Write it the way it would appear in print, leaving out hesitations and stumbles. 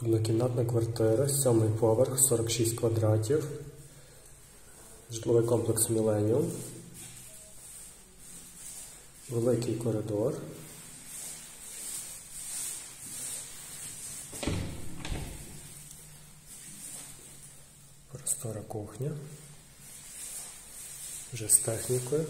Однокімнатна квартира, 7-й поверх, 46 квадратів, житловий комплекс Міленіум, великий коридор, простора кухня, вже з технікою.